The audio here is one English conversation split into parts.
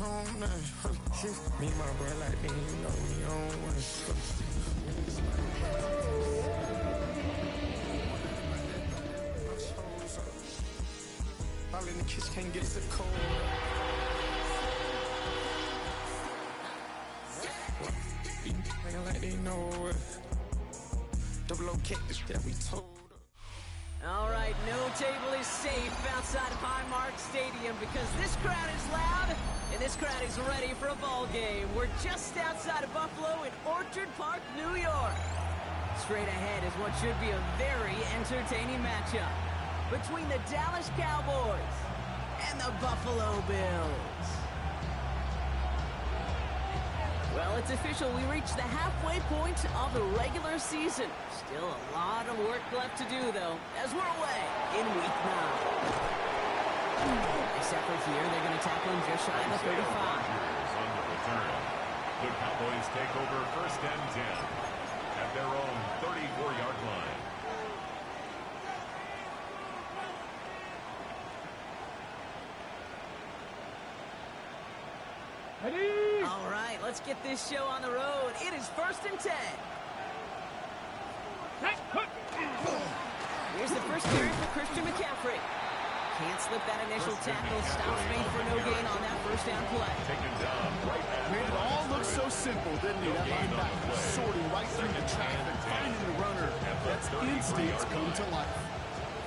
on nothing. Me and my bro like they ain't know me on one. All in the kitchen can't get us a cold. Acting like they know us. Double O cactus that we told. All right, no table is safe outside of Highmark Stadium because this crowd is loud and this crowd is ready for a ball game. We're just outside of Buffalo in Orchard Park, New York. Straight ahead is what should be a very entertaining matchup between the Dallas Cowboys and the Buffalo Bills. Well, it's official. We reached the halfway point of the regular season. Still a lot of work left to do, though, as we're away in Week 9. Nice effort here. They're going to tackle him just shy of the 35. On the return, the Cowboys take over 1st and 10 at their own 34-yard line. Ready? All right, let's get this show on the road. It is 1st and 10. Here's the first carry for Christian McCaffrey. Can't slip that initial tackle. Stops made for no gain on that first down play. Man, it all looks so simple, didn't it? That linebacker sorting right through the traffic, finding the runner. That's instincts come to life.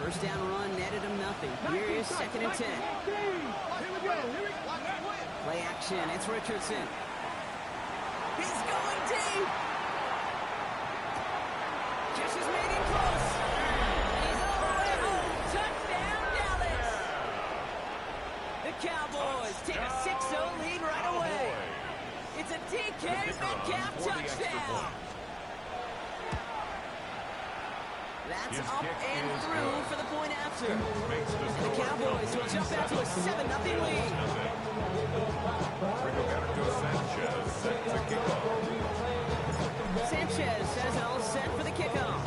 First down run netted him nothing. Here is 2nd and 10. Here we go. Play action. It's Richardson. He's going deep. Just is making close. He's all the way home. Touchdown, Dallas. The Cowboys take a 6-0 lead right away. It's a DK Metcalf touchdown. That's up and through for the point after. And the Cowboys will jump out to a 7-0 lead. Roberto Sanchez set to kick off. Sanchez says all set for the kickoff.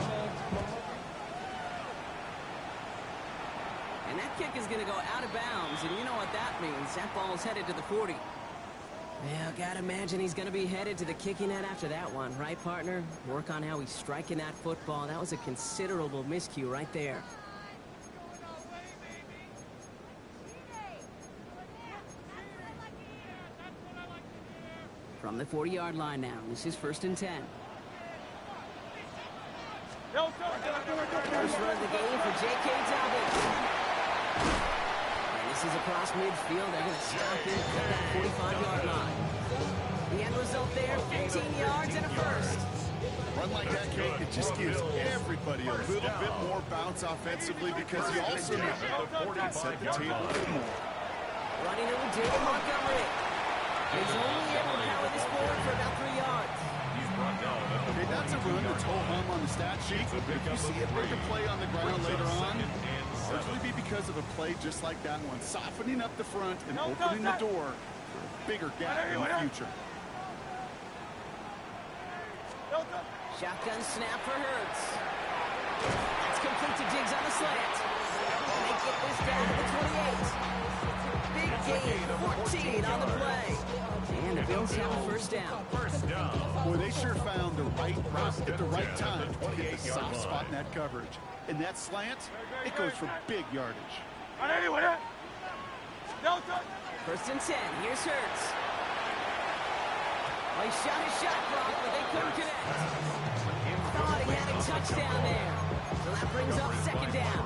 And that kick is going to go out of bounds, and you know what that means. That ball's headed to the 40. Yeah, gotta imagine he's going to be headed to the kicking net after that one, right, partner? Work on how he's striking that football. That was a considerable miscue right there. From the 40-yard line now, this is 1st and 10. First run of the game for J.K. Dobbins. And this is across midfield. They're going to stop him at that 45-yard line. The end result there, 15 yards and a first. Run like that, Kate, it just gives everybody a little bit more bounce offensively because you also know can set the table for more. Running it with David Montgomery. He's only able to power this forward for about 3 yards. Okay, that's a run that's whole hum on the stat sheet. If you see it make a play on the ground later on, largely be because of a play just like that one, softening up the front and opening the door for a bigger gap in the future. Shotgun snap for Hurts. That's complete to Diggs on the slant. And they get this down to the 28. Big gain, 14 on the play. And the Bills have a first down. Boy, they sure found the right route at the right time to hit the soft spot in that coverage. And that slant, it goes for big yardage. 1st and 10. Here's Hurts. Well, he shot his shot clock, but they couldn't connect. Thought he had a touchdown there. So that brings up 2nd down.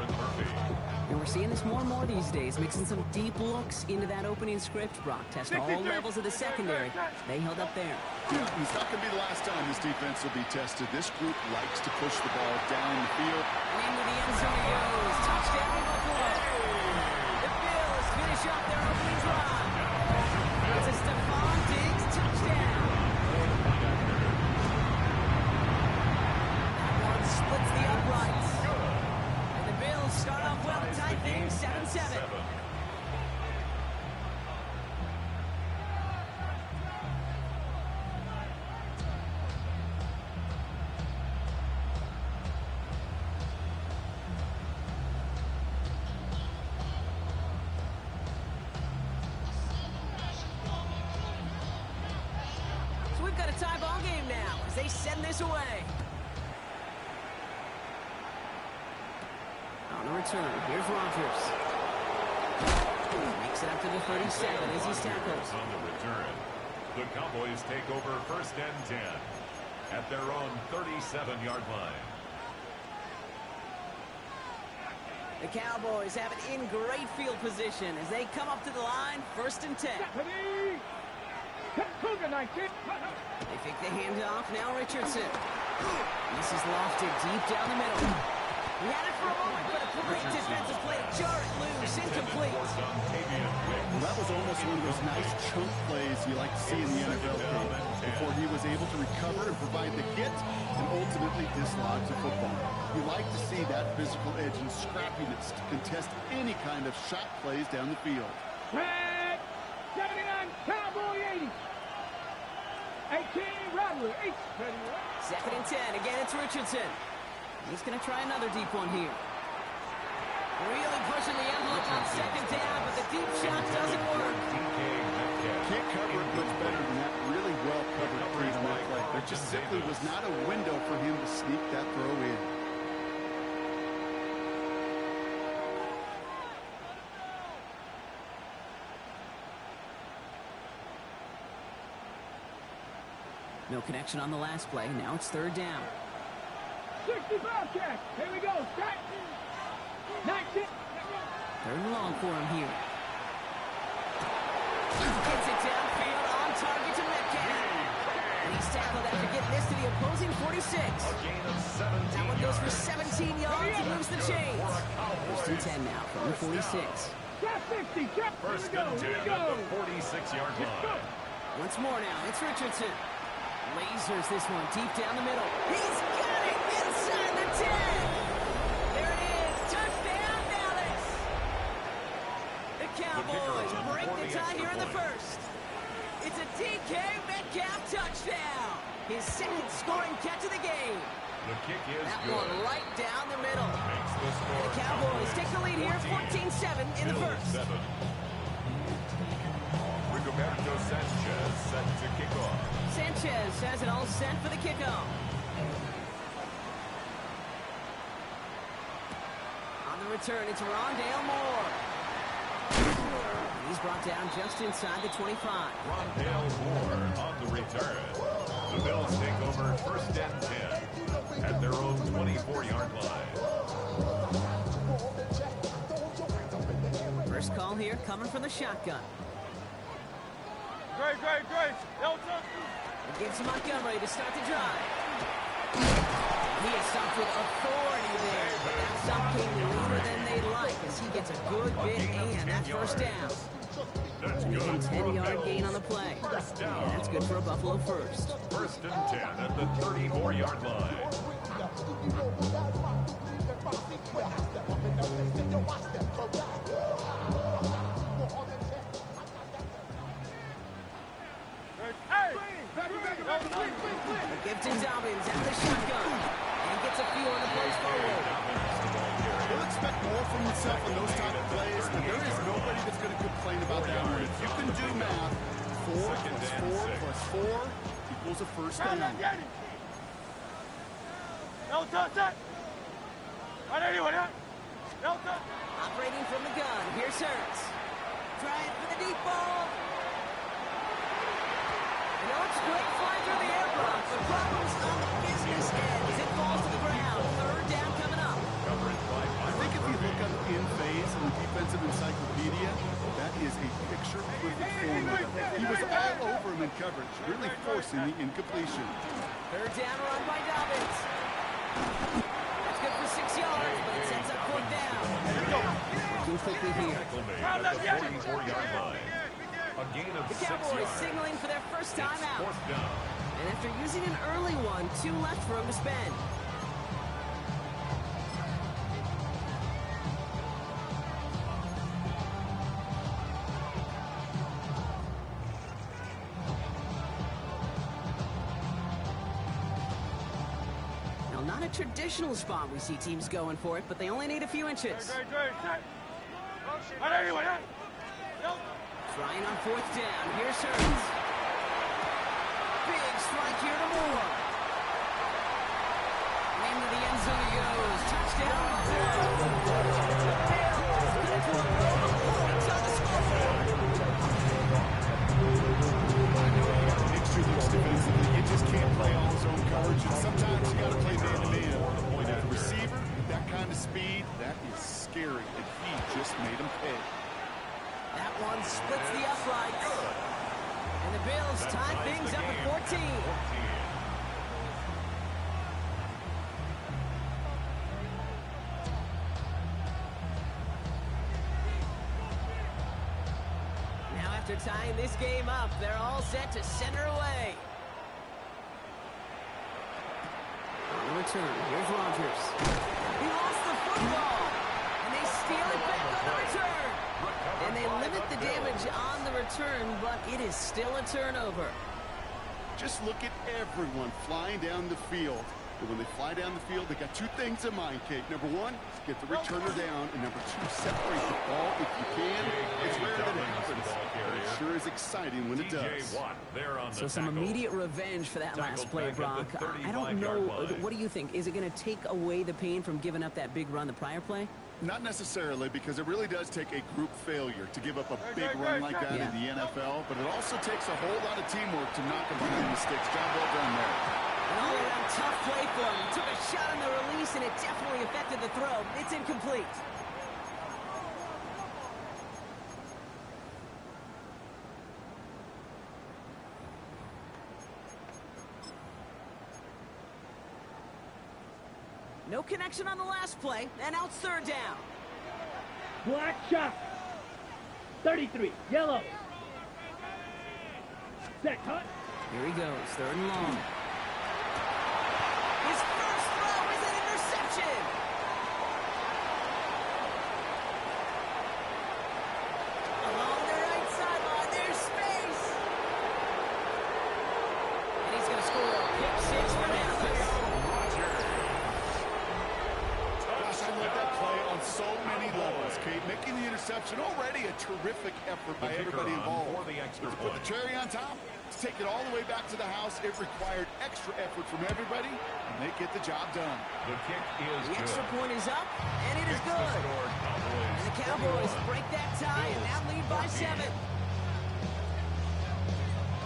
And we're seeing this more and more these days, mixing some deep looks into that opening script. Brock test all levels of the secondary. They held up there. Yeah, it's not going to be the last time this defense will be tested. This group likes to push the ball down the field. And into the end zone he goes. Touchdown, Buffalo. The Bills finish off their opening drive. It's a Stephon Diggs touchdown. That one splits the uprights. And the Bills start off well to tie things 7-7. got a tie ball game now as they send this away. On the return, here's Rodgers. Makes it up to the 37 as he's tackled. On the return, the Cowboys take over 1st and 10 at their own 37-yard line. The Cowboys have it in great field position as they come up to the line, 1st and 10. They fake the handoff, now Richardson. This is lofted deep down the middle. He had it for a moment, but a great defensive play to jar it loose, incomplete. Well, that was almost one of those nice chunk plays you like to see in the NFL game before he was able to recover and provide the hit and ultimately dislodge the football. You like to see that physical edge and scrappiness to contest any kind of shot plays down the field. Red 79, Cowboy 80. 18, Rattler, 8. 2nd and 10, again it's Richardson. He's going to try another deep one here. Really pushing the envelope on 2nd down, but the deep shot doesn't work. Can't cover it much better than that. Really well covered on that play. There just simply was not a window for him to sneak that throw in. No connection on the last play. Now it's 3rd down. 65 catch. Here we go. Start. 19. 3rd and long for him here. Gets it downfield on target to Metcalf. And he's tackled after getting this to the opposing 46. A gain of 17. That one goes for 17 yards and moves the chains. 1st and 10 now from the 46. Got 60. Here 1st we go. and 10 Here we at go. the 46-yard line. Once more now, it's Richardson. Lasers this one deep down the middle. He's got it inside the 10. There it is. Touchdown, Dallas. The Cowboys break the tie here in the 1st. It's a DK Metcalf touchdown. His 2nd scoring catch of the game. The kick is That good. one right down the middle. Makes the score. The Cowboys take the lead here 14-7 in the 1st. Rigoberto Sanchez set to kick off. Sanchez has it all set for the kickoff. On the return, it's Rondale Moore. He's brought down just inside the 25. Rondale Moore on the return. The Bills take over 1st and 10 at their own 24-yard line. First call here coming from the shotgun. Great. It gives Montgomery to start the drive. He is stopped with authority there, but that stop came later than they'd like as he gets a good bit and that 1st down. That's And a good. 10-yard gain on the play. And that's good for a Buffalo 1st. 1st and 10 at the 34-yard line. Gifted Dobbins at the shotgun. And gets a few on the plays forward. He'll expect more from himself in those type of plays, and there is nobody that's going to complain about that one. If you can do math, 4 plus 4 plus 4 equals a 1st down. Operating from the gun. Here's Hurts. Trying for the deep ball. You know, it's great flying through the air, Brock, but problems on the business end as it falls to the ground. 3rd down coming up. I think if you look up in phase in the defensive encyclopedia, that is a picture-perfect formula. He was all over him in coverage, really forcing the incompletion. 3rd down run by Dobbins. That's good for 6 yards, but it sets up 4th down. Working quickly here. At the 44-yard line. A gain of The 6 Cowboys yards. signaling for their first time out. 4th down. And after using an early one, 2 left for him to spend. Now, not a traditional spot we see teams going for it, but they only need a few inches. Trying on 4th down. Here's Hurts. Big points tie things up at 14. Now after tying this game up, they're all set to center away. On the return, here's Rogers. He lost the football, and they steal it back on the return. And they limit the damage on the return, but it is still a turnover. Just look at everyone flying down the field. And when they fly down the field, they got two things in mind, Kate. Number one, get the returner down. And number two, separate the ball if you can. It's rare that it happens, but it sure is exciting when it does. So some immediate revenge for that last play, Brock. I don't know. What do you think? Is it going to take away the pain from giving up that big run the prior play? Not necessarily, because it really does take a group failure to give up a big run like that in the NFL, but it also takes a whole lot of teamwork to knock them behind the sticks. Job well done there. An all-around tough play for him. He took a shot on the release, and it definitely affected the throw. It's incomplete. No connection on the last play, and now it's third down. Black shot. 33. Yellow. Set cut. Here he goes, third and long. His first throw is an interception. Along the right sideline, there's space. And he's going to score a pick six for Memphis. Gosh, I love that play on so many levels, Kate. Making the interception, already a terrific effort by everybody involved. To put the cherry on top, to take it all the way back to the house, it required extra effort from everybody, and they get the job done. The kick is The good. extra point is up, and it is good. And the Cowboys break that tie and now lead by 7.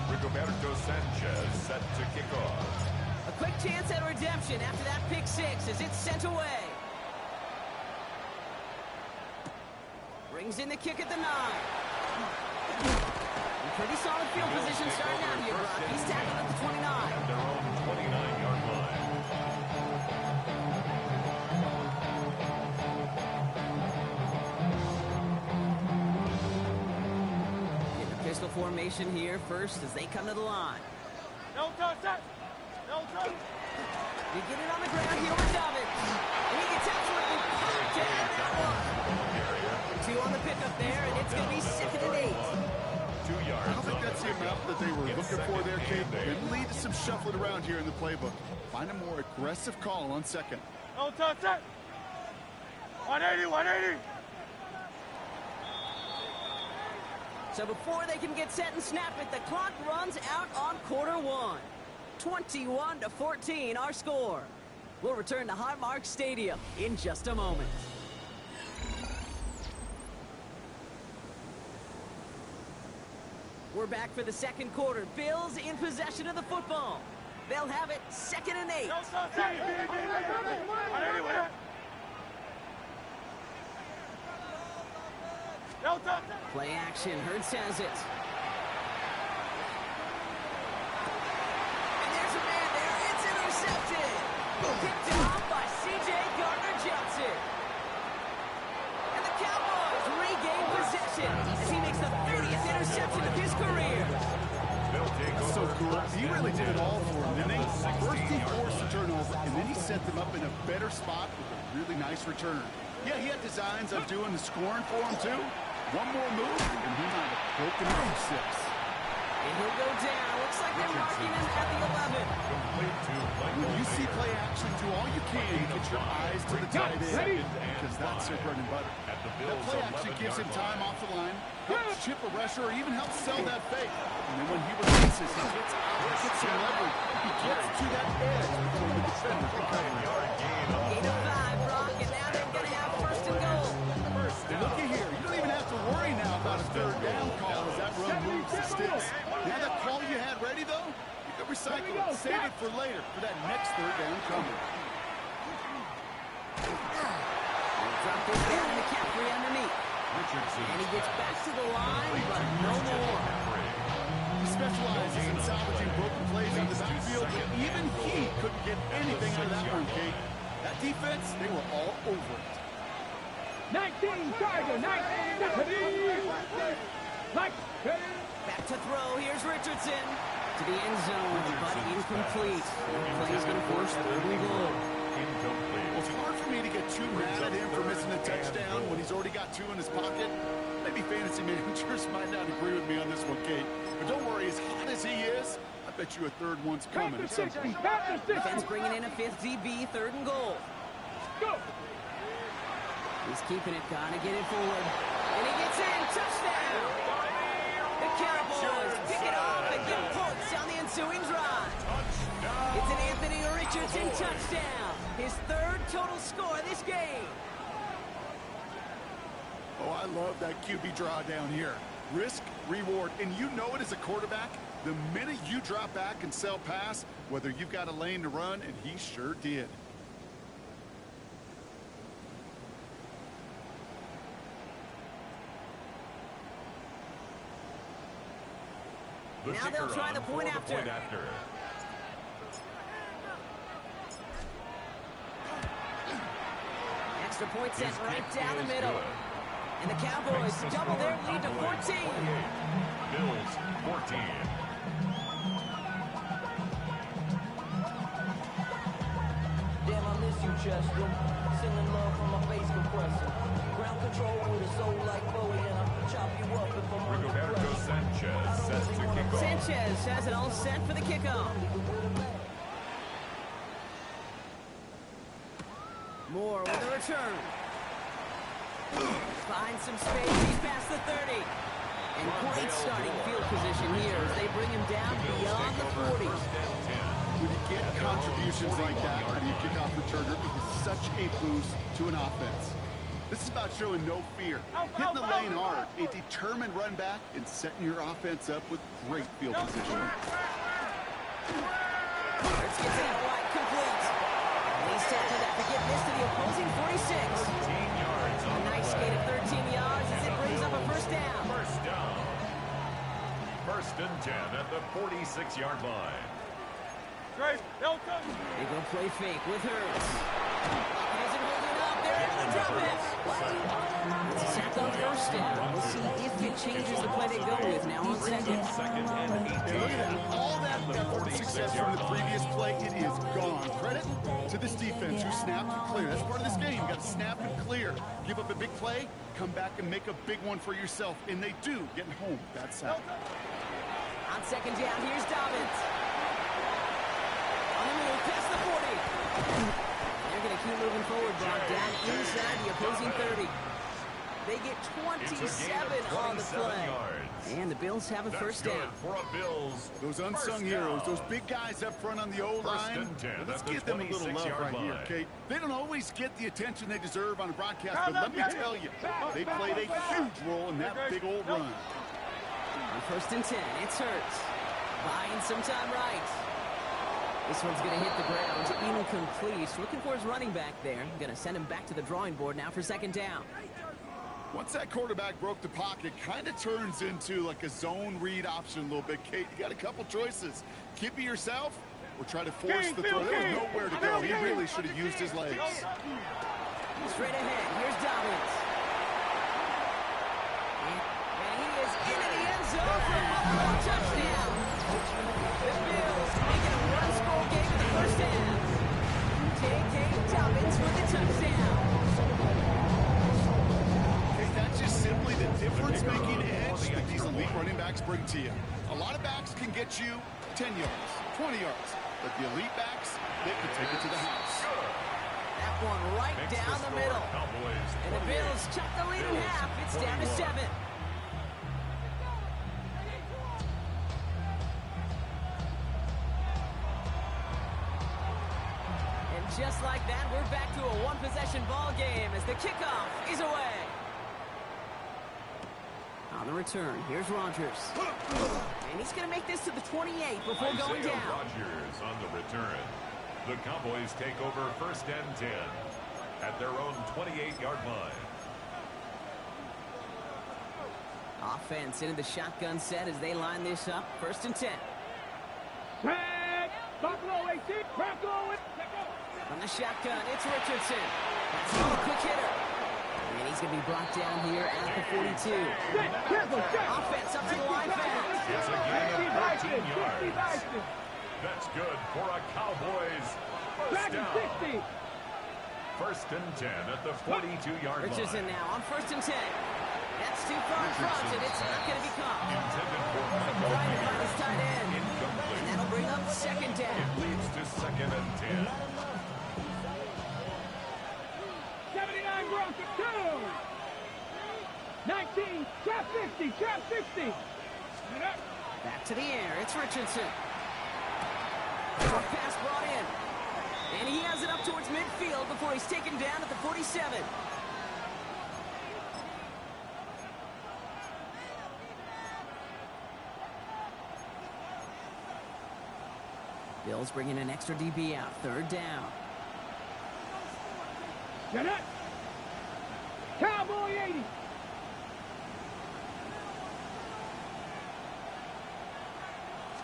Rigoberto Sanchez set to kick off. A quick chance at redemption after that pick six as it's sent away. Brings in the kick at the 9. Pretty solid field position starting out here, Brock. He's tackled at the 29. At their own 29-yard line. In the pistol formation here first as they come to the line. No touch. No touch. You get it on the ground here with Dobbins. And he gets absolutely packed at that one. 2 on the pickup there, and it's going to be 2nd and 8. 2 yards. I don't think that's the amount that they were looking for there, Kate. It lead to some shuffling around here in the playbook. Find a more aggressive call on second. No touch. 180. So before they can get set and snap it, the clock runs out on quarter 1. 21-14, our score. We'll return to Highmark Stadium in just a moment. We're back for the second quarter. Bills in possession of the football. They'll have it 2nd and 8. Play action. Hurts has it. And there's a man there. It's intercepted. Picked off by C.J. Gardner-Johnson. And the Cowboys regain possession as he makes the 30th interception of his career. So cool. He really did it all for him, didn't he? First he forced the turnover, and then he set them up in a better spot with a really nice return. Yeah, he had designs of doing the scoring for him, too. One more move, and he might have broken it for 6. And he'll go down. Looks like they're marking him at the 11. When you see play action, do all you can to get your eyes to the tight end, because that's their bread and butter. That play action gives him time off the line, helps chip a rusher, or even helps sell that fake. And then when he releases, he gets out, gets some leverage. He gets to that edge before the defender can cover him. Gain of 5, Brock, and now they're going to have 1st and goal. And looky here, you don't even have to worry now about a 3rd down call as that run moves the sticks. Now that call you had ready, though, you can recycle it, save it for later, for that next 3rd down coming. Drop this down to McCaffrey underneath. And he gets back to the line, but no more. He specializes in salvaging broken plays in the backfield, but even he couldn't get anything out of that one, Kate. That defense, they were all over it. 19 Charger, 19 Back to throw. Here's Richardson. To the end zone, but incomplete. Play's going to force third and goal. Well, it's hard for me to get too mad at him for missing a touchdown when he's already got 2 in his pocket. Maybe fantasy managers might not agree with me on this one, Kate. But don't worry, as hot as he is, I bet you a third one's coming at some point. Defense bringing in a 5th DB, third and goal. Go! He's keeping it, gonna get it forward. And he gets in, touchdown! The Cowboys pick it off and get points on the ensuing drive. It's an Anthony Richardson touchdown. His 3rd total score this game. Oh, I love that QB draw down here. Risk, reward, and you know it as a quarterback. The minute you drop back and sell pass, whether you've got a lane to run, and he sure did. Now they'll try the point after. Extra point sent right down the middle. And the Cowboys double their lead to 14. Bills 14. Damn, I miss you, Chester. Sending love from my face compressor. Ground control with a soul like Bowie, and I'll chop you up if I'm under Roberto pressure. Sanchez sets the kickoff. Sanchez has it all set for the kickoff. Moore with the return. Finds some space. He's past the 30. And great starting field position here as they bring him down beyond the 40. When you get contributions like that out of your kickoff returner, it is such a boost to an offense. This is about showing no fear, hitting the lane hard, a determined run back, and setting your offense up with great field position. Let's get that wide complete. And he's tackled after getting this to the opposing 46. 15 yards A on the nice play. gain of 13 yards as it brings up a first down. First down. 1st and 10 at the 46-yard line. Great, they'll touch. They go play fake with Hurts. Isn't holding up. They're able to drop it. It's a sack on first down. We'll see if it changes the play they go with now on second. Second and And look 18. at that. All that effort and success from the previous play, it is gone. Credit to this defense who snapped and clear. That's part of this game. You got to snap and clear. Give up a big play, come back and make a big one for yourself. And they do, getting home. That's how. On second down, here's Dobbins. On the move, past the 40. They're going to keep moving forward, brought down inside the opposing 30. They get 27 on the play. And the Bills have a first down. For a Bills. Those unsung heroes, those big guys up front on the O-line. and 10 Let's at the give them a little love 26-yard right here, line. Kate. They don't always get the attention they deserve on a broadcast, but let me tell you, they played a huge role in that big old run. On 1st and 10, it's Hurts. Buying some time right. This one's going to hit the ground. Incomplete. Looking for his running back there. Going to send him back to the drawing board now for second down. Once that quarterback broke the pocket, kind of turns into like a zone read option a little bit, Kate. You got a couple choices. Keep it yourself or try to force the throw. There was nowhere to go. He really should have used his legs. Straight ahead. Here's Dobbins. And he is into the end zone for a Buffalo touchdown. The Bills making a one-score game in the first half. J.K. Dobbins with the touchdown. That's just simply the difference-making edge that these elite running backs bring to you. A lot of backs can get you 10 yards, 20 yards, but the elite backs, they can take it to the house. That one right down the middle. And the Bills chuck the lead in half. It's down to 7. And just like that, we're back to a one-possession ball game as the kickoff is away. On the return, here's Rodgers. And he's going to make this to the 28 before going down. Rodgers on the return. The Cowboys take over 1st and 10 at their own 28-yard line. Offense into the shotgun set as they line this up. 1st and 10. Tag. Buffalo 18. Buffalo. From the shotgun, it's Richardson. That's a quick hitter. And he's going to be brought down here at the 42. Offense up to the line fast. It's a gain of 13 yards. That's good for a Cowboys first down. First and 10 at the 42-yard line. Richardson now on first and 10. That's too far in front, and it's not going to be caught. Intended for Trying to find his tight end. incomplete. And that'll bring up second down. It leads to second and 10. 79 Broncos. 2. 19. Trap 60. Trap 60. Back to the air. It's Richardson. Short pass brought in. And he has it up towards midfield before he's taken down at the 47. Bills bringing an extra DB out. Third down. Get it. Cowboy 80.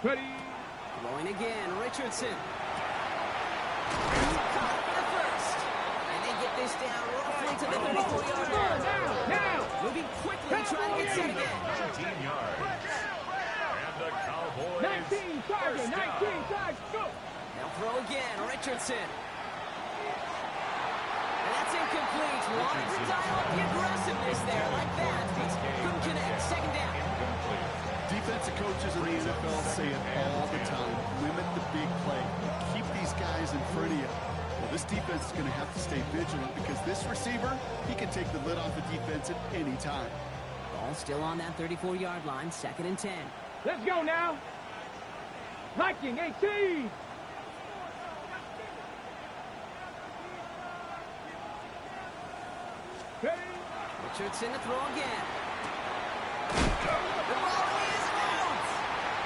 Ready. Throwing again. Richardson. Caught for the first. And they get this down roughly to the 34-yard line. Now. Moving quickly, trying to get set again. 19 yards. And the Cowboys 19 target. first 19 down. target. Go. They'll throw again. Richardson. And that's incomplete. Wanted to dial up the aggressiveness there like that. Couldn't connect. Second down. Defensive coaches in the NFL say it all the time. Limit the big play. Keep these guys in front of you. Well, this defense is going to have to stay vigilant because this receiver, he can take the lid off the defense at any time. Ball still on that 34-yard line. Second and 10. Let's go now. Viking 18. Ready. Richardson to throw again. The ball is out.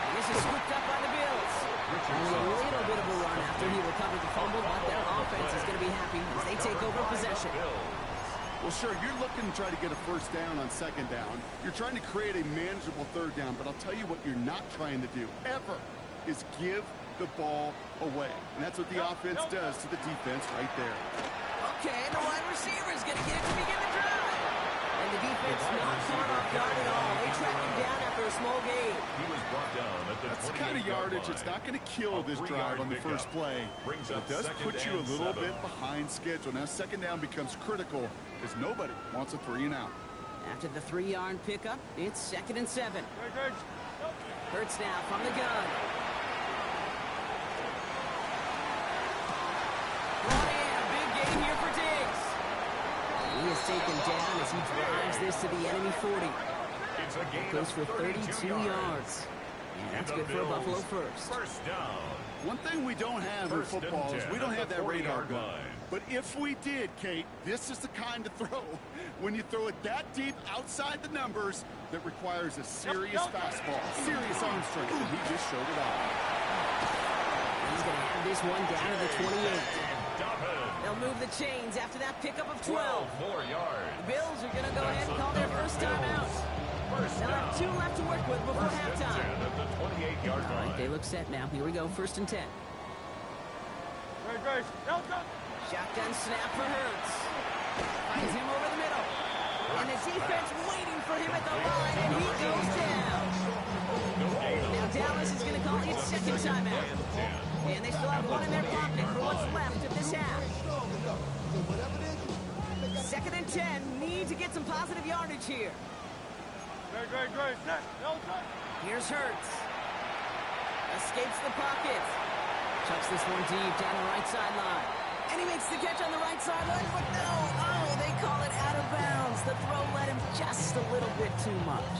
And this is scooped up by the Bills. Only a little bit of a run after he recovered the fumble, but their offense is going to be happy as they take over possession. Well, sure, you're looking to try to get a first down on second down. You're trying to create a manageable third down, but I'll tell you what you're not trying to do, ever, is give the ball away. And that's what the offense does to the defense right there. Okay, the wide receiver is going to get it to begin the drive. And the defense not caught off guard at all. They track him down after a small gain. He was brought down at the That's the kind of yardage that's not going to kill this drive on the first play. But it does put you a little bit behind schedule. Now, second down becomes critical as nobody wants a 3 and out. After the 3-yard pickup, it's second and 7. Hurts now from the gun. Brought in, a big gain here for Diggs. He is taken down as he drives this to the enemy 40. It's a gain Goes for of 32 yards. And that's good for a Buffalo first. First down. One thing we don't have in First and football is 10 we don't at have the that radar 40-yard gun. line. But if we did, Kate, this is the kind of throw, when you throw it that deep outside the numbers, that requires a serious fastball, serious arm strength, and he just showed it off. He's going to have this one down to the 28. Dobbin. They'll move the chains after that pickup of 12. 12 more yards. The Bills are going to go ahead and call their first timeout. First They'll have 2 left to work with before First and 10 halftime. at the 28-yard All right, line. they look set now. Here we go, first and 10. Shotgun snap for Hurts. Finds him over the middle. And the defense waiting for him at the line, and he goes down. Now Dallas is going to call its second timeout. And they still have one in their pocket for what's left of this half. Second and 10. Need to get some positive yardage here. Here's Hurts. Escapes the pocket. Chucks this one deep down the right sideline. And he makes the catch on the right sideline, but no. Oh, they call it out of bounds. The throw led him just a little bit too much.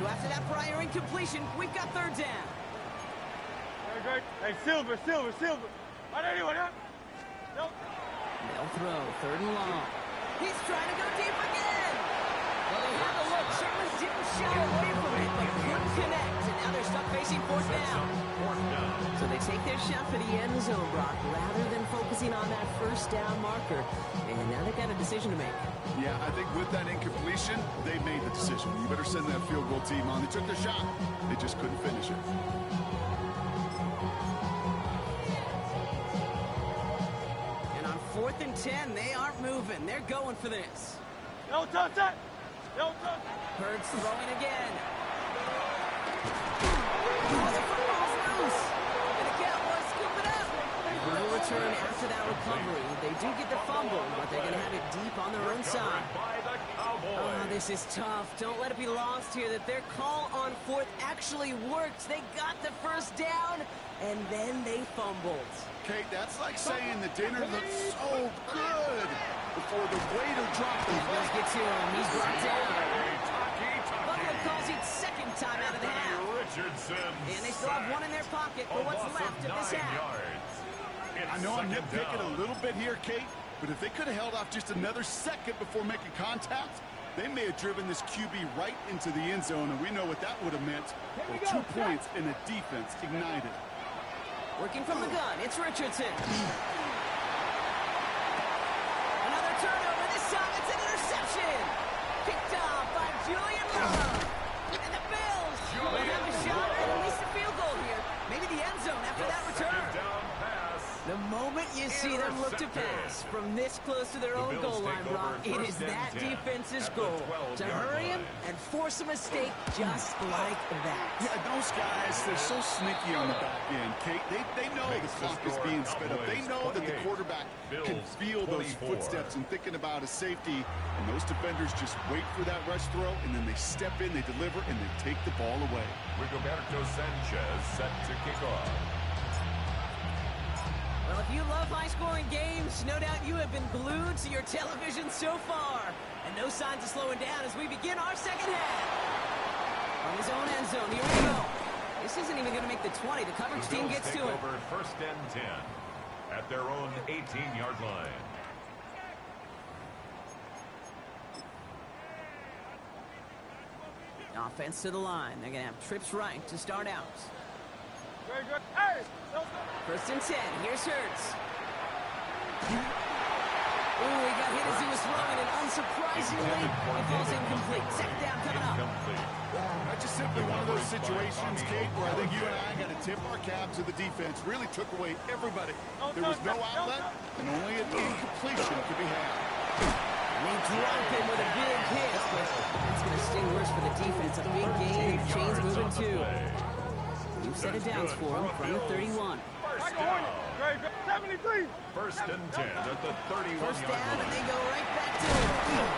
So after that prior incompletion, we've got third down. Hey, Silver. On anyone, huh? Nope. They'll throw, third and long. He's trying to go deep again. Well, they had a look. Certainly didn't shy away from it, but couldn't connect. And now they're stuck facing fourth down. So they take their shot for the end zone, Brock, rather than focusing on that first down marker. And now they've got a decision to make. Yeah, I think with that incompletion, they made the decision. You better send that field goal team on. They took their shot. They just couldn't finish it. And on 4th and 10, they aren't moving. They're going for this. No touch that. No touch. Hurts throwing again. Oh, the football's loose. And the Cowboys scoop it up. No return after that recovery. They do get the fumble, but they're going to have it deep on their own side. Oh, this is tough. Don't let it be lost here that their call on 4th actually worked. They got the first down, and then they fumbled. Kate, that's like saying the dinner looked so good before the waiter dropped the Let's get to him. He's brought down. Buffalo calls it second time out of the half. And they still have one in their pocket for what's left of this half. I know I'm nitpicking a little bit here, Kate, but if they could have held off just another second before making contact, they may have driven this QB right into the end zone, and we know what that would have meant. Well, 2 points in a defense ignited. Working from the gun, it's Richardson. Another turnover. This time it's an interception. Picked off by Julian Love. And the Bills will have a shot at least a field goal here. Maybe the end zone after that return. The moment you see them look to pass from this close to their own goal line, Brock, it is that defense's goal to hurry him and force a mistake just like that. Yeah, those guys, they're so sneaky on the back end, Kate. They know the clock is being sped up. They know that the quarterback can feel those footsteps and thinking about a safety. And those defenders just wait for that rush throw, and then they step in, they deliver, and they take the ball away. Rigoberto Sanchez set to kick off. Well, if you love high-scoring games, no doubt you have been glued to your television so far. And no signs of slowing down as we begin our second half. On his own end zone, here we go. This isn't even going to make the 20. The coverage team gets to it. Over 1st and 10 at their own 18-yard line. Offense to the line. They're going to have trips right to start out. Very good. Hey! 1st and 10. Here's Hurts. Ooh, he got hit as he was throwing, and unsurprisingly, it falls incomplete. Second down coming up. That's just simply one of those situations, Kate, where I think you and I got to tip our cap to the defense. Really took away everybody. There was no outlet, and only an incompletion could be had. And they drop him with a big hit, but that's going to sting worse for the defense. A big gain, chains moving too. New set of downs for him from the 31. First down. 73. 1st and 10 at the 31-yard First down, line. and they go right back to him.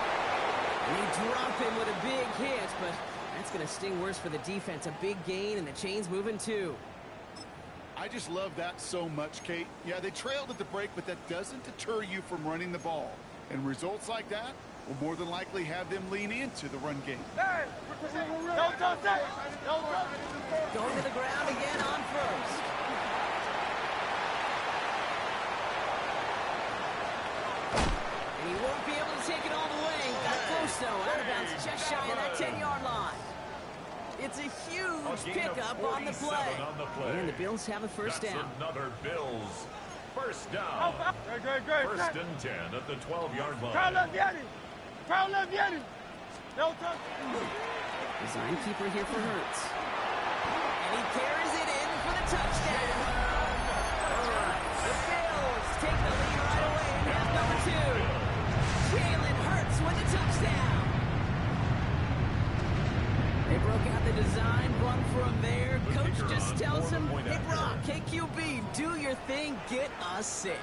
And they drop him with a big hit, but that's going to sting worse for the defense. A big gain, and the chains moving too. I just love that so much, Kate. Yeah, they trailed at the break, but that doesn't deter you from running the ball. And results like that will more than likely have them lean into the run game. Hey! Don't touch that! Don't touch it! Going to the ground again on 1st. And he won't be able to take it all the way. Got close, though. Out of bounds, just shy of that 10-yard line. It's a huge pickup on the play. And the Bills have a first down. Another Bills first down. Great. 1st and 10 at the 12-yard line. Crowd left Yeti. Crowd left Yeti. No touch. Design keeper here for Hurts. And he carries it in for the touchdown. All right, the Bills take the lead right away in half number 2. Jalen Hurts with the touchdown. They broke out the design, run for him there. Coach just tells him, hey, Brock, KQB, do your thing, get us 6.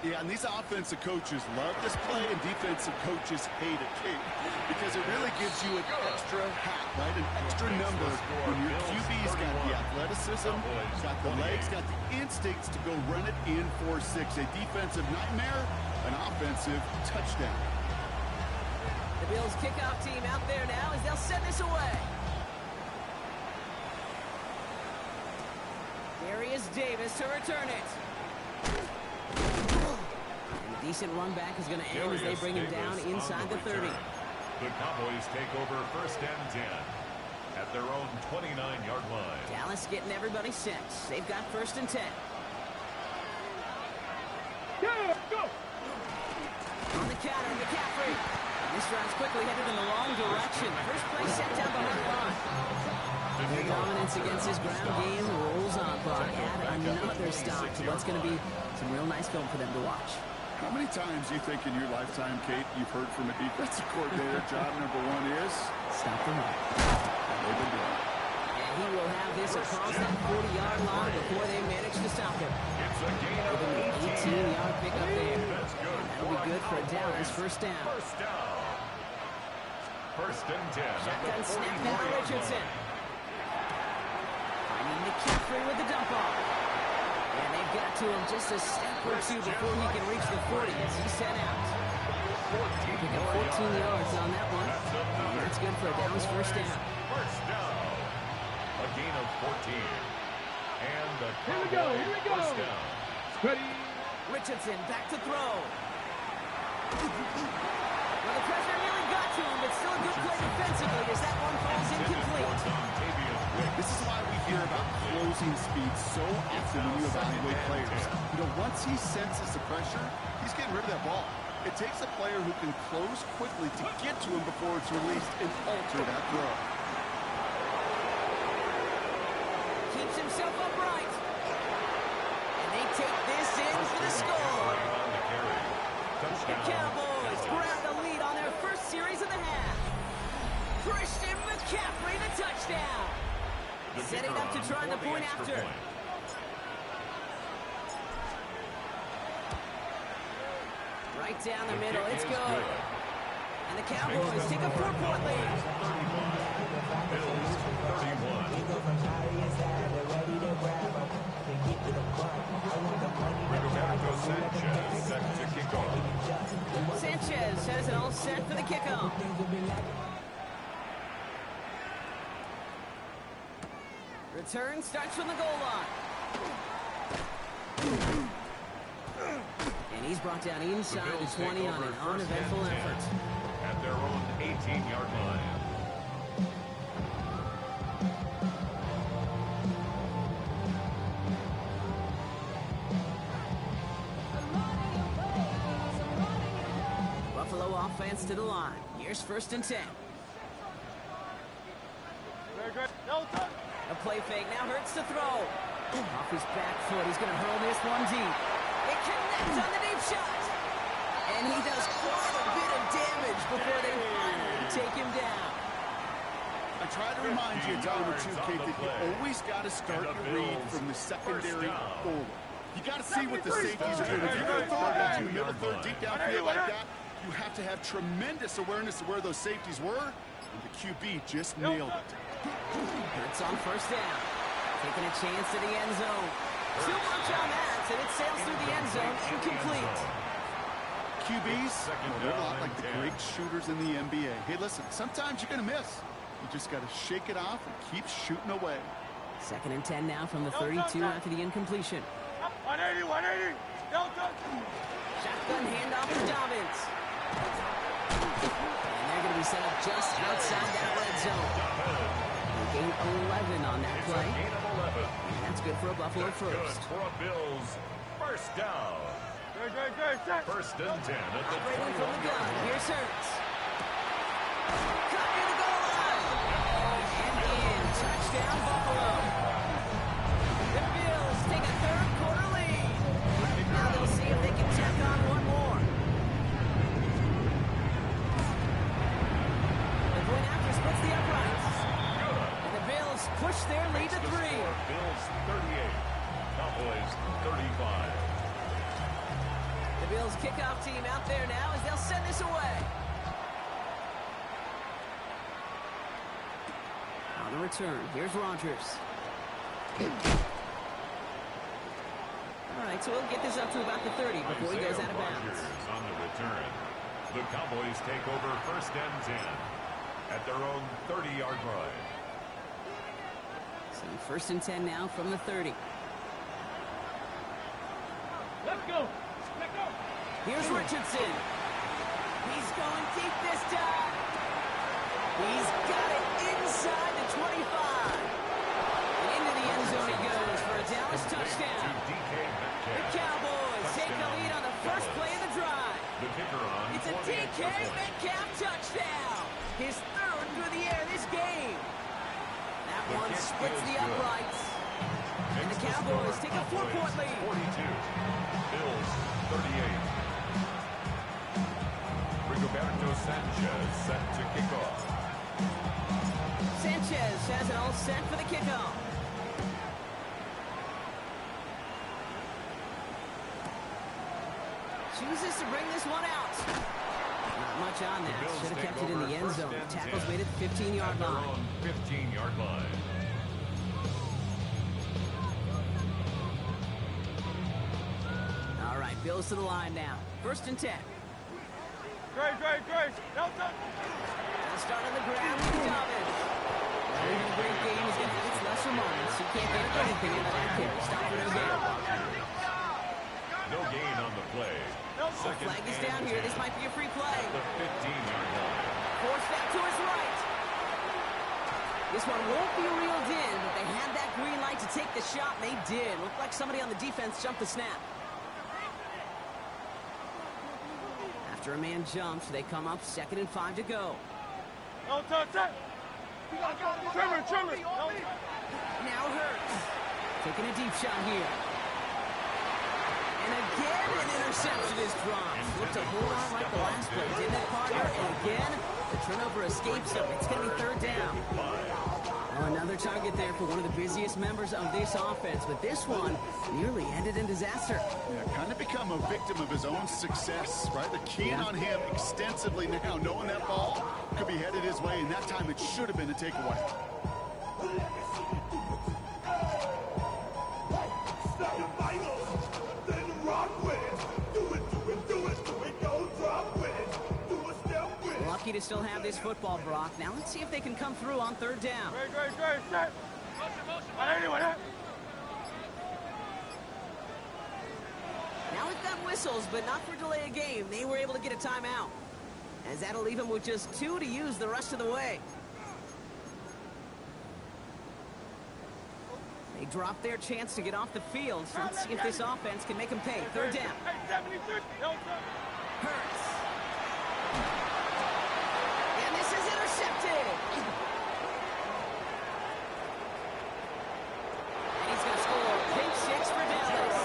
Yeah, and these offensive coaches love this play, and defensive coaches hate it, Kate, because it really gives you an extra hat, right? An extra number when your QB's got the athleticism, got the legs, got the instincts to go run it in for 6. A defensive nightmare, an offensive touchdown. The Bills kickoff team out there now as they'll send this away. Darius Davis to return it. And a decent run back is going to end as they bring him down inside the 30. The Cowboys take over 1st and 10 at their own 29-yard line. Dallas getting everybody set. They've got 1st and 10. Go! On the counter, McCaffrey. This drive's quickly headed in the wrong direction. First play set down behind the line. Their dominance against his ground game rolls on, Buck. Add another stop to what's going to be some real nice film for them to watch. How many times do you think in your lifetime, Kate, you've heard from a defensive coordinator, job number one is? Stop the run. They've been doing it. And he will have this across that 40-yard line before they manage to stop him. It's a gain of Give him an 18-yard pickup there. That's good. That'll be good for a Dallas first down. First down. First and 10. Shotgun snap now, Richardson. Finding McCaffrey with the dump off. And they've got to him just a step or two before he can reach the 40 as he's sent out. Pick up 14 yards on that one. And that's good for a Dallas first down. First down. A gain of 14. And the Here we go. first down. Ready. Richardson back to throw. Well, the pressure nearly got to him, but still a good play defensively as that one falls incomplete. This is why we hear about closing speed so often when you evaluate players. You know, once he senses the pressure, he's getting rid of that ball. It takes a player who can close quickly to get to him before it's released and alter that throw. Keeps himself upright. And they take this in for the score. The Cowboys grab the lead on their first series of the half. Christian McCaffrey, the touchdown. Setting up to try the point after. Right down the middle, it's good. And the Cowboys take a 4-point lead. Bills 31. Sanchez has it all set for the kickoff. Return starts from the goal line. And he's brought down inside the 20 on an uneventful effort. At their own 18-yard line. Buffalo offense to the line. Here's first and 10. Very good. No touch. A play fake now hurts to throw. Off his back foot, he's going to hurl this one deep. It connects on the deep shot. And he does quite a bit of damage before they finally take him down. I try to remind you a time or two, Kate, that you always got to start your read from the secondary forward. You got to see what the safeties are doing. If you're going to throw it back to the middle third, deep downfield like that, you have to have tremendous awareness of where those safeties were, and the QB just nailed it. It's on first down. Taking a chance to the end zone. Too much on that, and it sails through the end zone, incomplete. QBs, well, they're a lot like the great shooters in the NBA. Hey, listen, sometimes you're going to miss. You just got to shake it off and keep shooting away. Second and 10 now from the 32 after the incompletion. 180, 180. No touch. Shotgun handoff to Dobbins. And they're going to be set up just outside that red zone. They gain 11 on that play. And that's good for a Buffalo first. Good for a Bills first down. Good. First and 10 at the Operating from the 21. gun. Here's Hurts. Cut near the goal line. And in. Touchdown, Buffalo. The Bills take a third quarter lead. Now they'll see if they can tack on one more. The point after splits the uprights. And the Bills push their lead to 3. Bills 38. Cowboys 35. The Bills kickoff team out there now as they'll send this away. On the return, here's Rodgers. All right, so we'll get this up to about the 30 before he goes out of bounds. On the return. The Cowboys take over first and 10 at their own 30-yard line. So first and 10 now from the 30. Let's go. Here's Richardson. He's going deep this time. He's got it inside the 25. And into the end zone he goes for a Dallas touchdown. The Cowboys take the lead on the first play of the drive. It's a DK Metcalf touchdown. His third through the air this game. That one Sanchez set to kick off. Sanchez has it all set for the kickoff. Chooses to bring this one out. Not much on that. Should have kept it in the end zone. Tackle's made at the 15-yard line. 15-yard line. All right, Bills to the line now. 1st and 10. Grace. No touch. They'll start on the ground with Dobbins. Well, even a great game is going to have its lesser moments. He can't get anything into that carry. Stop for no gain. No gain on the play. Second Flag is down here. This might be a free play. The 15-yard line. Forced out to his right. This one won't be reeled in, but they had that green light to take the shot, and they did. Looked like somebody on the defense jumped the snap. After a man jumps, they come up 2nd and 5 to go. No touch. Trimmer. Now Hurts. Taking a deep shot here. And again, an interception is dropped. Looked a whole lot like the last play, didn't it, partner? And again, the turnover escapes them. It's going to be 3rd down. Oh, another target there for one of the busiest members of this offense. But this one nearly ended in disaster. Yeah, kind of become a victim of his own success, right? They're keying on him extensively now, knowing that ball could be headed his way, and that time it should have been a takeaway. Lucky to still have this football, Brock. Now let's see if they can come through on 3rd down. Grace. Set. Motion. Now we've got whistles, but not for delay of game. They were able to get a timeout, as that'll leave them with just 2 to use the rest of the way. They drop their chance to get off the field, so let's see if this offense can make them pay. 3rd down. Hurts. And this is intercepted. And he's going to score. Pick 6 for Dallas.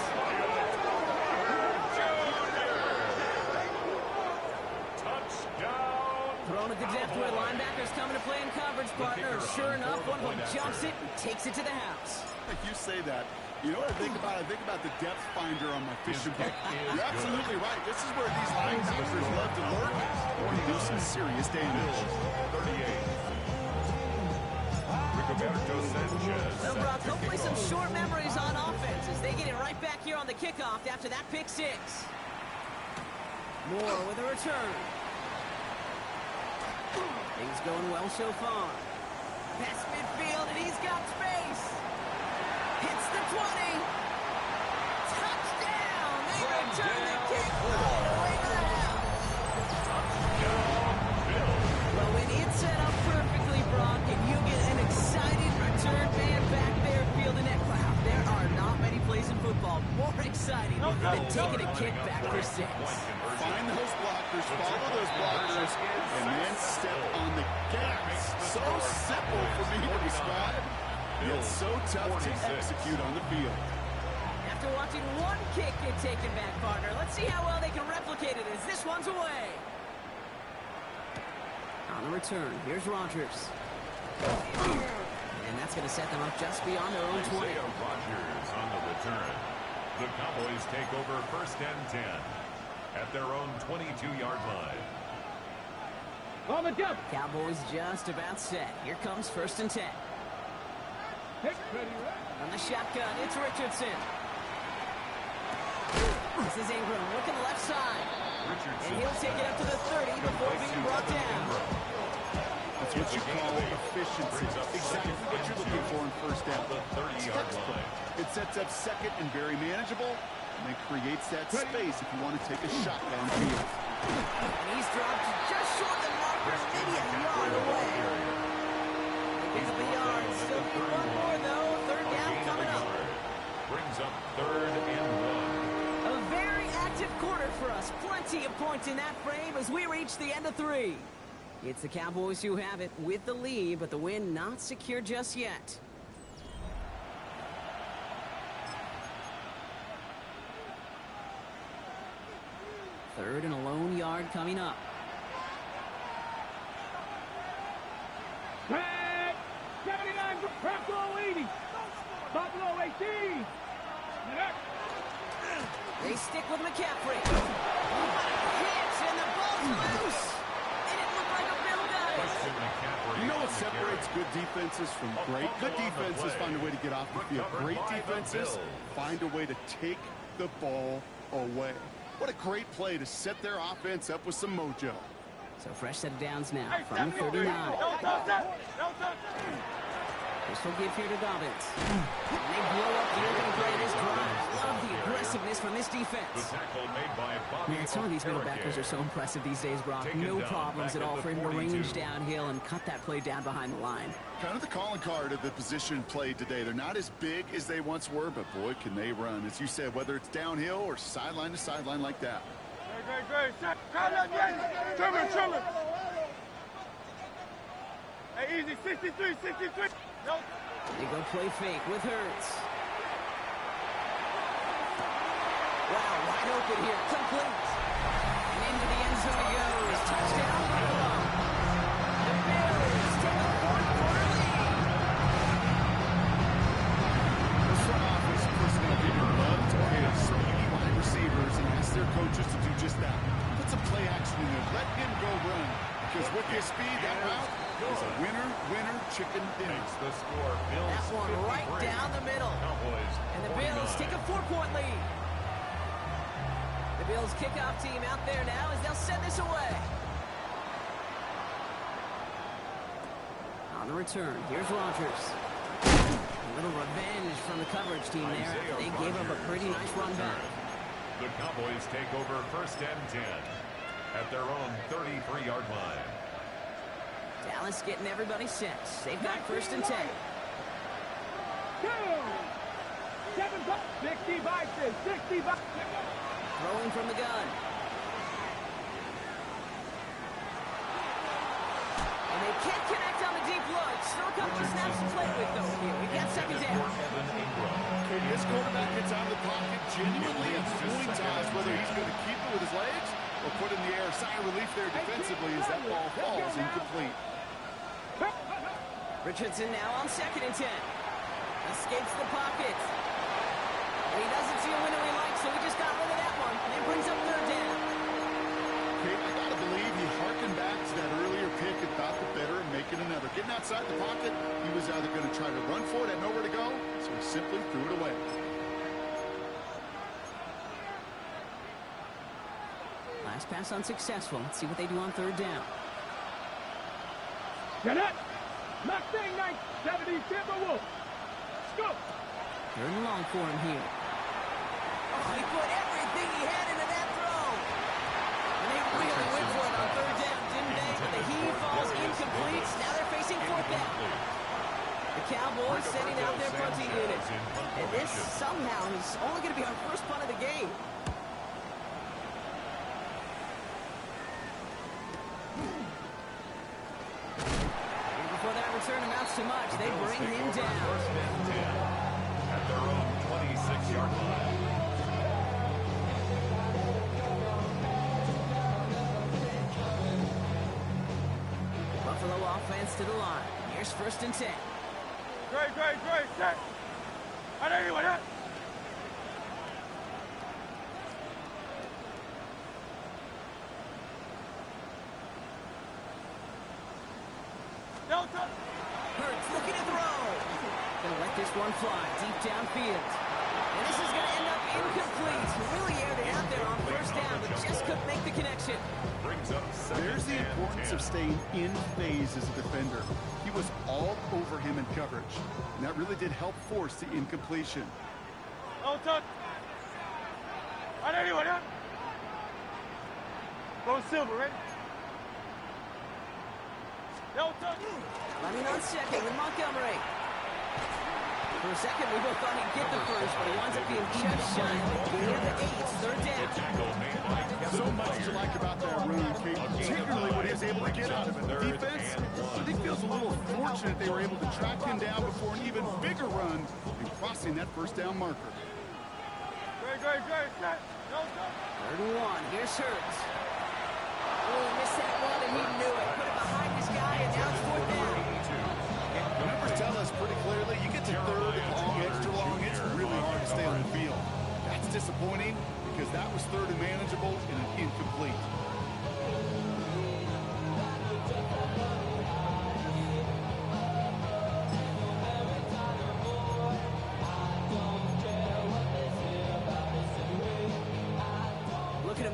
Touchdown. Thrown at the depth where linebackers coming to play in coverage, partner. Sure enough, one of them jumps it and takes it to the house. You say that. You know what I think about? I think about the depth finder on my fishing boat. You're absolutely right. This is where these linebackers love to lurk or do some serious damage. 38. Rigoberto Sanchez. So, Brock, hopefully some short memories on offense as they get it right back here on the kickoff after that pick 6. Moore with a return. Things going well so far. Past midfield, and he's got space. Hits the 20. Touchdown! They return the kick all the way to the house. Well, when it's set up perfectly, Brock, and you get an excited return man back there fielding that crowd, there are not many plays in football more exciting than taking a kick back for 6. Find those blockers, follow those blockers, and then step on the gas. So simple for me to describe, yet so tough to execute on the field. After watching one kick get taken back, partner, let's see how well they can replicate it as this one's away. On the return, here's Rodgers. And that's going to set them up just beyond their own 20. Rodgers on the return. The Cowboys take over 1st and 10 at their own 22-yard line. On the jump. Cowboys just about set. Here comes 1st and 10. On the shotgun, it's Richardson. This is Ingram, looking left side. And he'll take it up to the 30 before being brought down. That's what you call efficiency. Exactly what you're looking for in 1st down. The 30-yard line. It sets up 2nd and very manageable, and it creates that space if you want to take a shot downfield. And he's dropped just short of the marker, maybe a yard away. Picking up a yard. Still need one more, though. 3rd down coming up. Brings up 3rd and 1. A very active quarter for us. Plenty of points in that frame as we reach the end of 3. It's the Cowboys who have it with the lead, but the win not secure just yet. Third and a lone yard coming up. They stick with McCaffrey. Hits, and the ball's loose. It didn't look like a Bill got it. You know what separates good defenses from great? Good defenses find a way to get off the field. Great defenses find a way to take the ball away. What a great play to set their offense up with some mojo. So fresh set of downs now from 39. This will give here to Dobbins. And they blow up the opening play of this drive. Love the aggressiveness from this defense. Man, some of these middle backers are so impressive these days, Brock. No problems at all for him to range downhill and cut that play down behind the line. Kind of the calling card of the position played today. They're not as big as they once were, but boy, can they run. As you said, whether it's downhill or sideline to sideline like that. Great. Trimmer. Hey, easy. 63. Nope. They go play fake with Hurts. Wow, wide open here. Complete. And into the end zone he goes. Touchdown, Buffalo. The Bills take a fourth-quarter lead. The front office personnel people love to play speedy wide receivers and ask their coaches to do just that. Put some play action in there. Let him go run. Because with his speed, that route is a winner, chicken dinner. The score. Bills that one right down the middle. Cowboys, and the Bills take a 4-point lead. The Bills kickoff team out there now as they'll send this away. On the return, here's Rodgers. A little revenge from the coverage team there after they gave up a pretty nice run back. The Cowboys take over 1st and 10 at their own 33-yard line. Dallas getting everybody set. They've got 1st and 10. 65. Throwing from the gun. And they can't connect on the deep look. Still a couple of snaps to play with, though, here. We've got 2nd down. This quarterback gets out of the pocket genuinely and fully ties whether he's going to keep it with his legs or put in the air. Sigh of relief there defensively as that ball falls incomplete. Richardson now on 2nd and 10. Escapes the pocket. And he doesn't see a window he likes, so he just got rid of that one. And brings up 3rd down. Kate, I got to believe he harkened back to that earlier pick and thought the better of making another. Getting outside the pocket, he was either going to try to run for it, had nowhere to go, so he simply threw it away. Last pass unsuccessful. Let's see what they do on 3rd down. Get it! Mustang 970 Timberwolves. Let's go! 3rd and long for him here. Oh, he put everything he had into that throw. And they really went for it on 3rd down, didn't they? But the heave falls incomplete. Now they're facing 4th down. The Cowboys sending out their punting unit. And this somehow is only going to be our first punt of the game. Before that return amounts to much, they bring him down. 1st and 10 at their own 26-yard line. Buffalo offense to the line. Here's 1st and 10. Great. Set. I know you want it. Hurts looking to throw. Gonna let this one fly deep downfield. And this is gonna end up incomplete. Really aired it out there on 1st down, but just couldn't make the connection. Brings up 2nd There's the importance of staying in phase as a defender. He was all over him in coverage, and that really did help force the incompletion. No touch. I know you want it. Go Silver, right? No touch. Running on 2nd with Montgomery. For a second, we both thought he'd get the first, but he winds up being just shy. We have the 8th, 3rd down. So much to like about that run, Kate, particularly what he was able to get out of it. The defense, I think, feels a little fortunate they were able to track him down before an even bigger run and crossing that 1st down marker. Great. Set. No touch. 3rd and 1. Here's Hurts. Oh, he missed that one, and he knew it. Put it behind this guy, and now it's 4th down. The numbers tell us pretty clearly, you get to 3rd and long, extra long, it's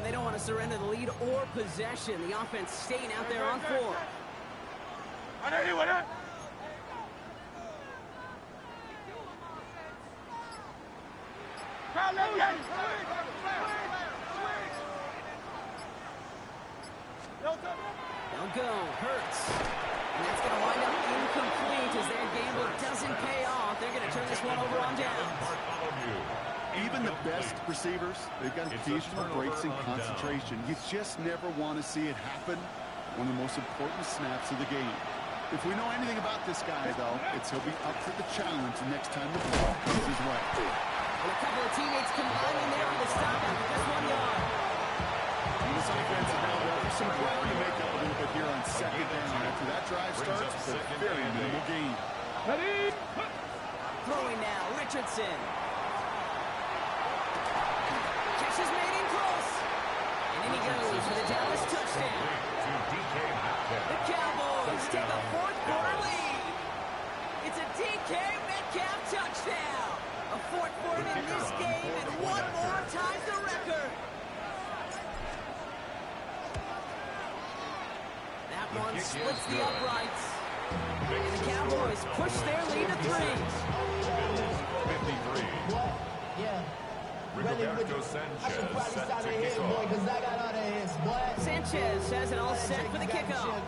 They don't want to surrender the lead or possession. The offense staying out there on 4. They'll go. Hurts. And that's going to wind up incomplete as their gamble doesn't pay off. They're going to turn this one over on downs. Even the best receivers, they've got occasional breaks in concentration. You just never want to see it happen. One of the most important snaps of the game. If we know anything about this guy, though, it's he'll be up for the challenge the next time the ball comes his way. And a couple of teammates combining there for the stop after just 1 yard. This offense is now left some ground to make up a little bit here on second down. After that drive starts, it's a very minimal gain. Throwing now, Richardson. Catch is made in close. And in he goes for the Dallas touchdown. The Cowboys take a 4th quarter lead. It's a DK Metcalf touchdown. A 4th for him in this game, and one more ties the record. That one splits the uprights. And the Cowboys push their lead to 3. 53. Yeah. Rigoberto Sanchez set to kick off. Sanchez has it all set for the kickoff.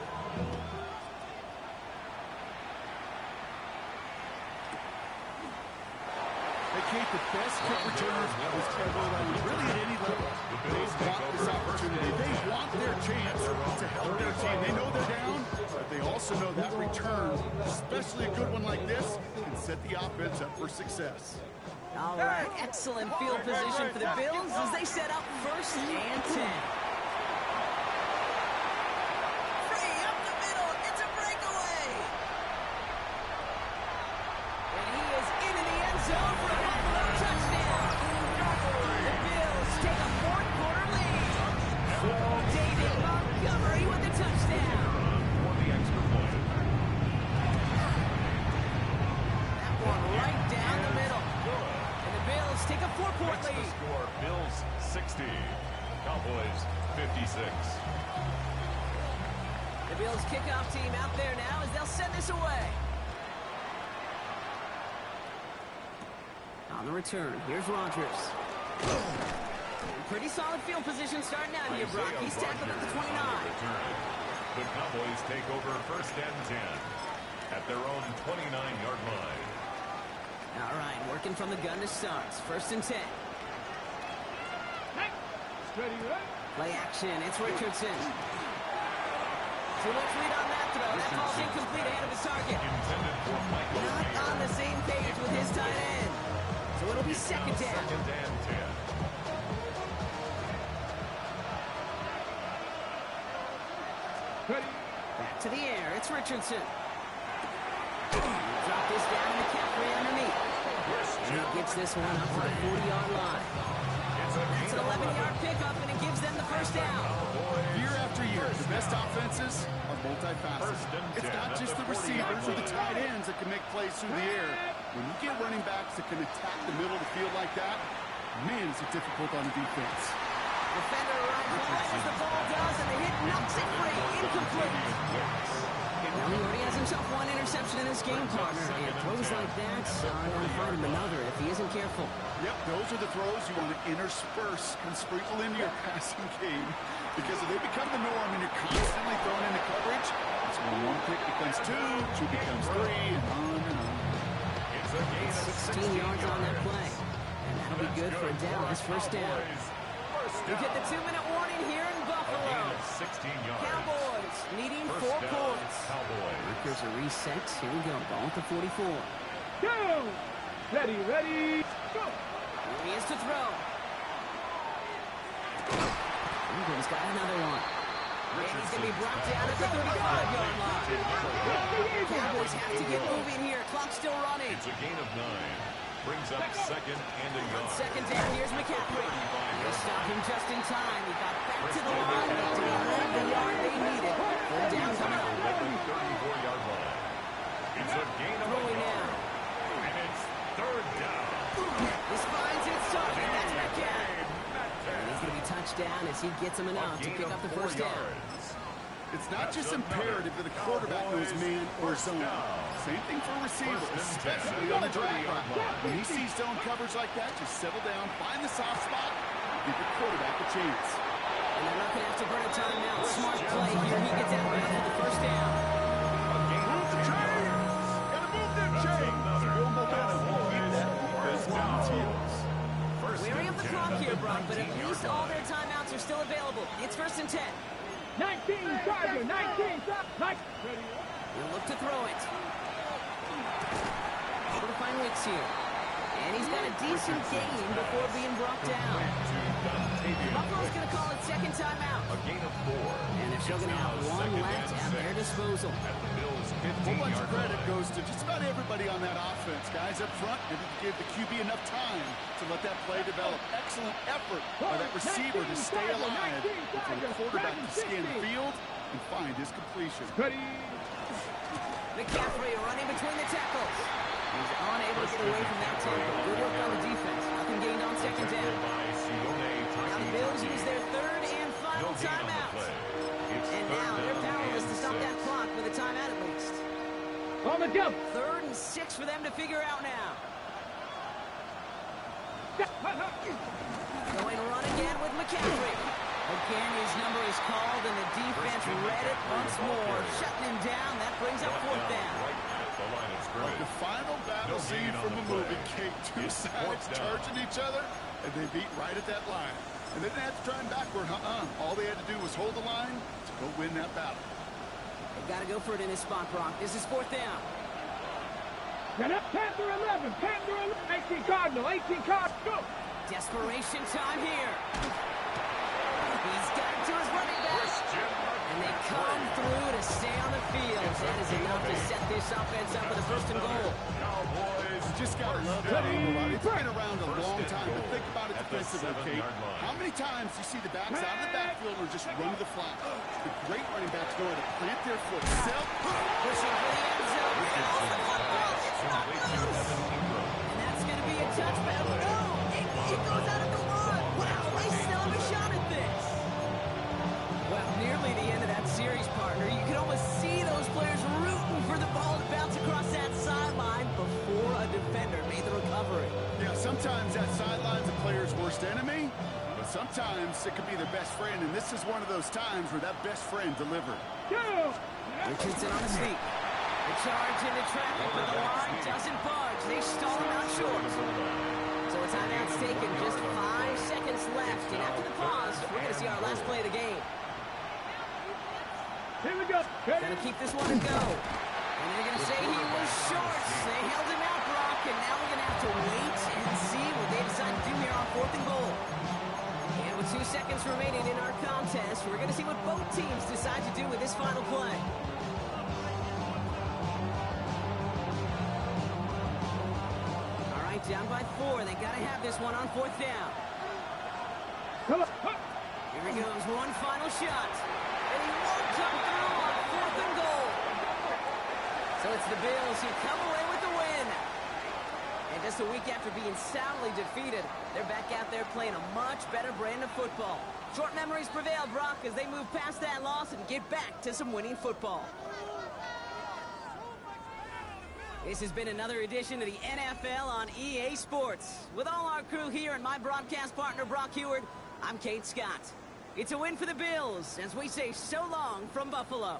They Kate, the best kick returners was ever around, really at any level. They want this opportunity. They want their chance to help their team. They know they're down, but they also know that return, especially a good one like this, can set the offense up for success. All right, excellent field position for the Bills as they set up 1st and 10. Free up the middle, it's a breakaway. And he is into the end zone for a Buffalo touchdown. The Bills take a 4th quarter lead. David Montgomery with the touchdown. For the extra point. That one right down the middle. Bills take a 4-point lead. The score, Bills 60, Cowboys 56. The Bills kickoff team out there now as they'll send this away. On the return, here's Rodgers. Pretty solid field position starting out here, Brock. He's tackled at the 29. The Cowboys take over 1st and 10 at their own 29-yard line. All right, working from the gun to start. 1st and 10. Play action. It's Richardson. Too much lead on that throw. That ball's incomplete ahead of his target. Not on the same page with his tight end. So it'll be 2nd down. 2nd and 10. Back to the air. It's Richardson. Drop this down to McCaffrey underneath. And he gets this one up to the 40-yard line. It's an 11-yard pickup, and it gives them the 1st down. Year after year, the best offenses are multifaceted. It's not just the receivers or the tight ends that can make plays through the air. When you get running backs that can attack the middle of the field like that, man, is it difficult on the defense. Defender right behind as the ball does, and the hit knocks it free. Incomplete. Well, he already has himself 1 interception in this game, partner. And throws like that are going to find him another if he isn't careful. Yep, those are the throws you want to intersperse and sprinkle into your passing game. Because if they become the norm and you're constantly thrown into coverage, that's when 1 pick becomes 2, 2 becomes 3, and on and on. It's 16 yards on that play. And that'll be good for a Dallas 1st down. You get the 2-minute warning here in Buffalo. 16 yards. Cowboys needing 4 points. Cowboys. Here's a reset. Here we go. Ball at the 44. Go! Ready, go! Here he is to throw. England's got another one. And he's going to be brought down at the 35-yard line. Cowboys have to get moving here. Clock's still running. It's a gain of 9. Brings up 2nd and a yard. 2nd down, here's McCaffrey. They stopped him just in time. He got back to the line. They didn't have the yard they needed. 4th down coming up. 34-yard line. It's a gain of 1 yard. And it's 3rd down. This finds its target. That's Metcalf. And he's going to be touched down as he gets him enough to pick up the first down. It's not just imperative that a quarterback knows man or zone. Same thing for a receiver, especially on the drag route. When he sees zone coverage like that, just settle down, find the soft spot, give the quarterback a chance. And they're not going to have to burn a timeout. Smart play here. He gets out for the first down. Move the chains! Gotta move them chains! Real momentum. Keep that defense on its heels. Wearing up the clock here, Brock, but at least all their timeouts are still available. It's 1st and 10. 19 Tiger, 19 Tiger. He'll look to throw it. Able to find Wicks here. And he's got a decent gain before being brought down. Buffalo's going to call it second timeout. A gain of 4. And they're still going to have one left at their disposal. At the Bills' A whole bunch of 15-yard credit line. goes to just about everybody on that offense. Guys up front didn't give the QB enough time to let that play develop. Excellent effort by that receiver to stay alive and for the quarterback to scan the field and find his completion. Ready. McCaffrey running between the tackles. He's unable to get away from that tackle. Good work on the defense. Nothing gained on second down. Now the Bills use their third and final timeout. And now they're powerless to stop that clock with a timeout at least. On the jump. 3rd and 6 for them to figure out now. Going run again with McCaffrey. Again, his number is called, and the defense read it once more. Shutting him down. That brings up 4th down. The final battle scene from a movie came two sides charging each other, and they beat right at that line. And they didn't have to try and backward, All they had to do was hold the line to go win that battle. They've got to go for it in this spot, Brock. This is 4th down. Get up, Panther 11, Panther 11. 18 Cardinal, 18 Cardinal. Desperation time here. He's got to his running back. And they come through to stay on the field. That is enough to set this offense up with a 1st and goal. Just got to love that angle. It's been around a long time, but think about it defensively, Kate. How many times do you see the backs out of the backfield or just run to the flat? The great running backs know how to plant their foot. Pushing for the end zone. And that's going to be a touchback. No! It goes out of the run. Wow, they still have a shot at this. Well, nearly the end of that series, partner. You can almost see those players rooting for the ball to bounce across that sideline before a defender made the recovery. Yeah, sometimes that sideline's a player's worst enemy, but sometimes it could be their best friend, and this is one of those times where that best friend delivered. Richardson on the sneak. The charge into traffic, but the line doesn't budge. They stall him out short. So a timeout's taken, just 5 seconds left, and after the pause, we're going to see our last play of the game. Here we go. Going to keep this one and go. And they're going to say he was short. They held him out, Brock, and now we're going to have to wait and see what they decide to do here on 4th and goal. And with 2 seconds remaining in our contest, we're going to see what both teams decide to do with this final play. All right, down by 4. They got to have this one on 4th down. Here he goes, one final shot. And he won't come through on 4th and goal. So it's the Bills who come away with the win. And just a week after being soundly defeated, they're back out there playing a much better brand of football. Short memories prevail, Brock, as they move past that loss and get back to some winning football. This has been another edition of the NFL on EA Sports. With all our crew here and my broadcast partner, Brock Heward, I'm Kate Scott. It's a win for the Bills as we say so long from Buffalo.